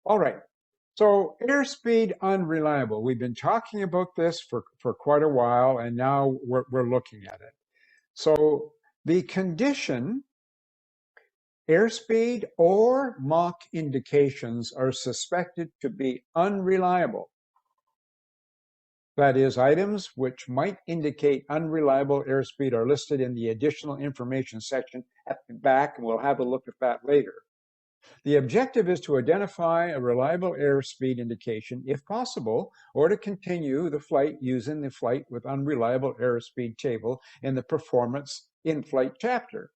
All right. So airspeed unreliable. We've been talking about this for quite a while, and now we're looking at it. So the condition, airspeed or Mach indications are suspected to be unreliable. That is, items which might indicate unreliable airspeed are listed in the additional information section at the back, and we'll have a look at that later. The objective is to identify a reliable airspeed indication, if possible, or to continue the flight using the flight with unreliable airspeed table in the performance in-flight chapter.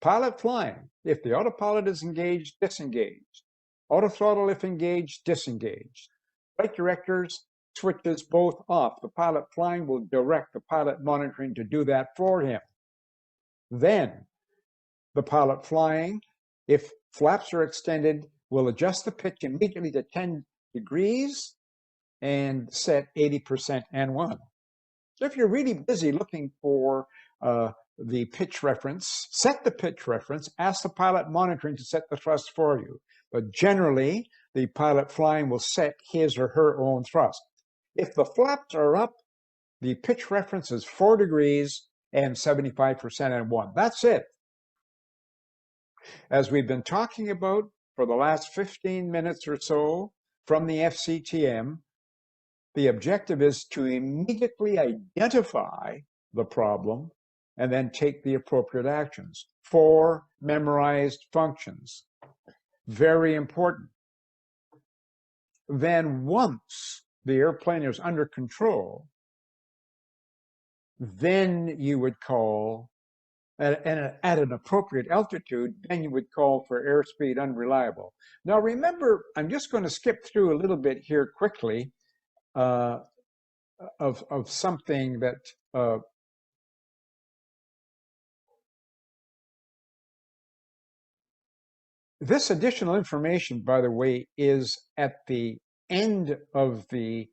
Pilot flying. If the autopilot is engaged, disengaged. Autothrottle if engaged, disengaged. Flight directors switches both off. The pilot flying will direct the pilot monitoring to do that for him. Then the pilot flying, if flaps are extended, will adjust the pitch immediately to 10 degrees and set 80% N1. So if you're really busy looking for the pitch reference, set the pitch reference, ask the pilot monitoring to set the thrust for you. But generally, the pilot flying will set his or her own thrust. If the flaps are up, the pitch reference is 4 degrees and 75% N1. That's it. As we've been talking about for the last 15 minutes or so from the FCTM, the objective is to immediately identify the problem and then take the appropriate actions. 4 memorized functions. Very important. Then once the airplane is under control, then you would call, at an appropriate altitude, then you would call for airspeed unreliable. Now remember, I'm just going to skip through a little bit here quickly of something that this additional information, by the way, is at the end of the,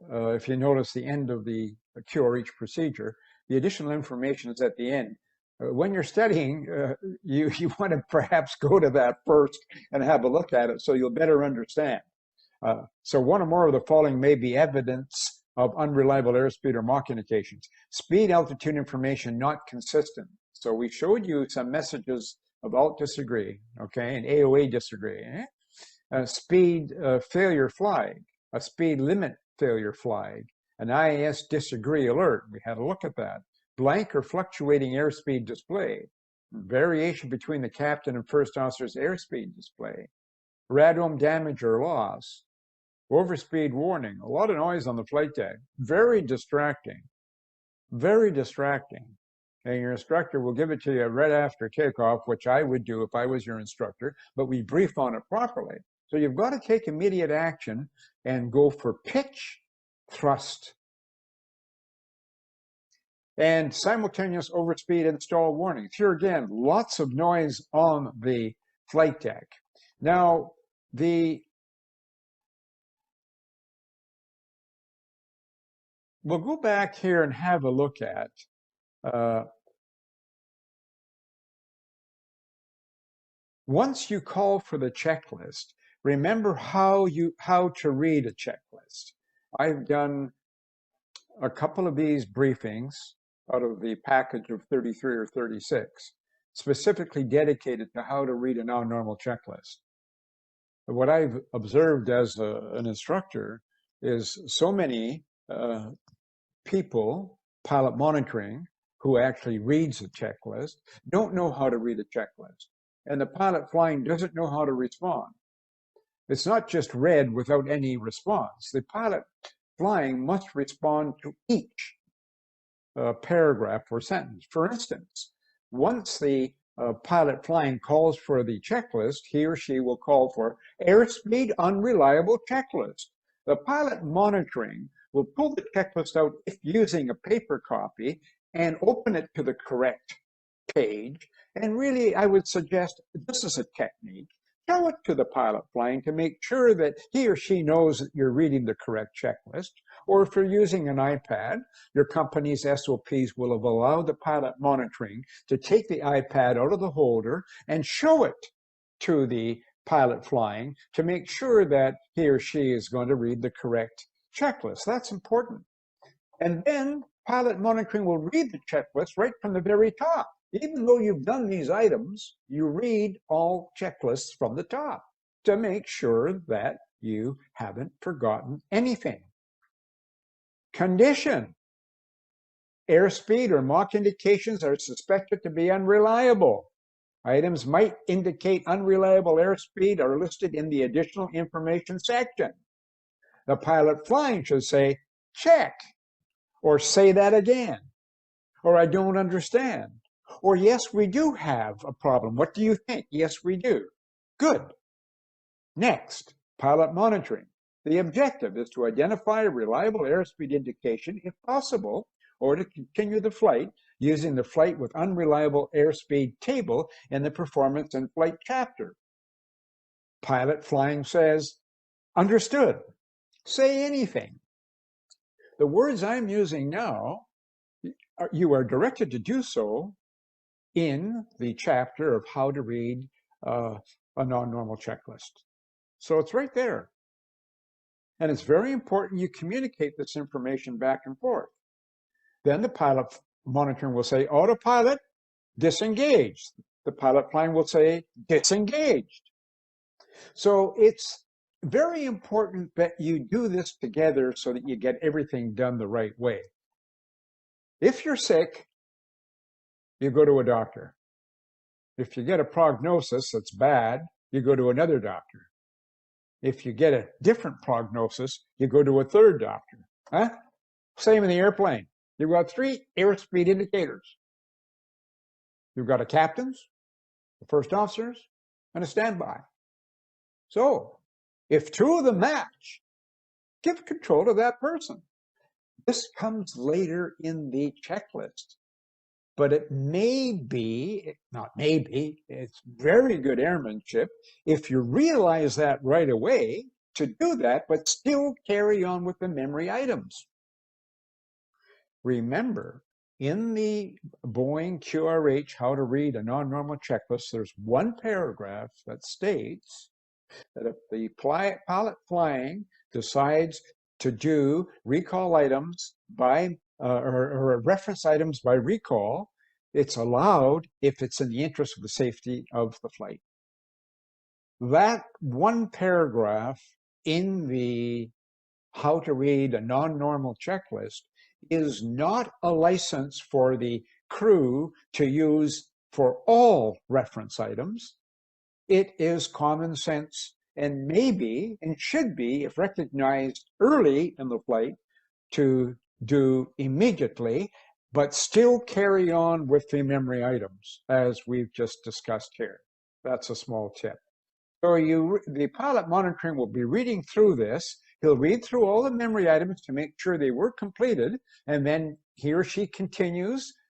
if you notice the end of the QRH procedure, the additional information is at the end. When you're studying, you want to perhaps go to that first and have a look at it so you'll better understand. So one or more of the following may be evidence of unreliable airspeed or Mach indications. Speed, altitude information not consistent. So we showed you some messages of alt disagree, okay, and AOA disagree. Speed failure flag, a speed limit failure flag, an IAS disagree alert. We had a look at that. Blank or fluctuating airspeed display, variation between the captain and first officer's airspeed display, radome damage or loss, overspeed warning, a lot of noise on the flight deck, very distracting, very distracting. And your instructor will give it to you right after takeoff, which I would do if I was your instructor, but we brief on it properly. So you've got to take immediate action and go for pitch, thrust, and simultaneous overspeed and stall warnings. Here again, lots of noise on the flight deck. Now, we'll go back here and have a look at once you call for the checklist, remember how to read a checklist. I've done a couple of these briefings out of the package of 33 or 36, specifically dedicated to how to read a non-normal checklist. What I've observed as an instructor is so many people, pilot monitoring, who actually reads a checklist, don't know how to read a checklist. And the pilot flying doesn't know how to respond. It's not just read without any response. The pilot flying must respond to each paragraph or sentence. For instance, once the pilot flying calls for the checklist, he or she will call for airspeed unreliable checklist. The pilot monitoring will pull the checklist out if using a paper copy and open it to the correct page. And really, I would suggest this is a technique. Show it to the pilot flying to make sure that he or she knows that you're reading the correct checklist. Or if you're using an iPad, your company's SOPs will have allowed the pilot monitoring to take the iPad out of the holder and show it to the pilot flying to make sure that he or she is going to read the correct checklist. That's important. And then pilot monitoring will read the checklist right from the very top. Even though you've done these items, you read all checklists from the top to make sure that you haven't forgotten anything. Condition. Airspeed or Mach indications are suspected to be unreliable. Items might indicate unreliable airspeed are listed in the additional information section. The pilot flying should say, check, or say that again, or I don't understand, or yes, we do have a problem. What do you think? Yes, we do. Good. Next, pilot monitoring. The objective is to identify a reliable airspeed indication if possible, or to continue the flight using the flight with unreliable airspeed table in the performance and flight chapter. Pilot flying says, understood. Say anything. The words I'm using now, you are directed to do so in the chapter of how to read a non-normal checklist. So it's right there. And it's very important you communicate this information back and forth. Then the pilot monitoring will say, autopilot, disengaged. The pilot flying will say, disengaged. So it's very important that you do this together so that you get everything done the right way. If you're sick, you go to a doctor. If you get a prognosis that's bad, you go to another doctor. If you get a different prognosis, you go to a third doctor. Huh? Same in the airplane. You've got 3 airspeed indicators. You've got a captain's, the first officers, and a standby. So if 2 of them match, give control to that person. This comes later in the checklist, but it may be, not maybe, it's very good airmanship if you realize that right away to do that, but still carry on with the memory items. Remember, in the Boeing QRH How to Read a Non-Normal Checklist, there's one paragraph that states that if the pilot flying decides to do recall items by, or reference items by recall, it's allowed if it's in the interest of the safety of the flight. That one paragraph in the How to Read a Non-Normal Checklist is not a license for the crew to use for all reference items. It is common sense and maybe, and should be, if recognized early in the flight, to do immediately, but still carry on with the memory items, as we've just discussed here. That's a small tip. So the pilot monitoring will be reading through this. He'll read through all the memory items to make sure they were completed, and then he or she continues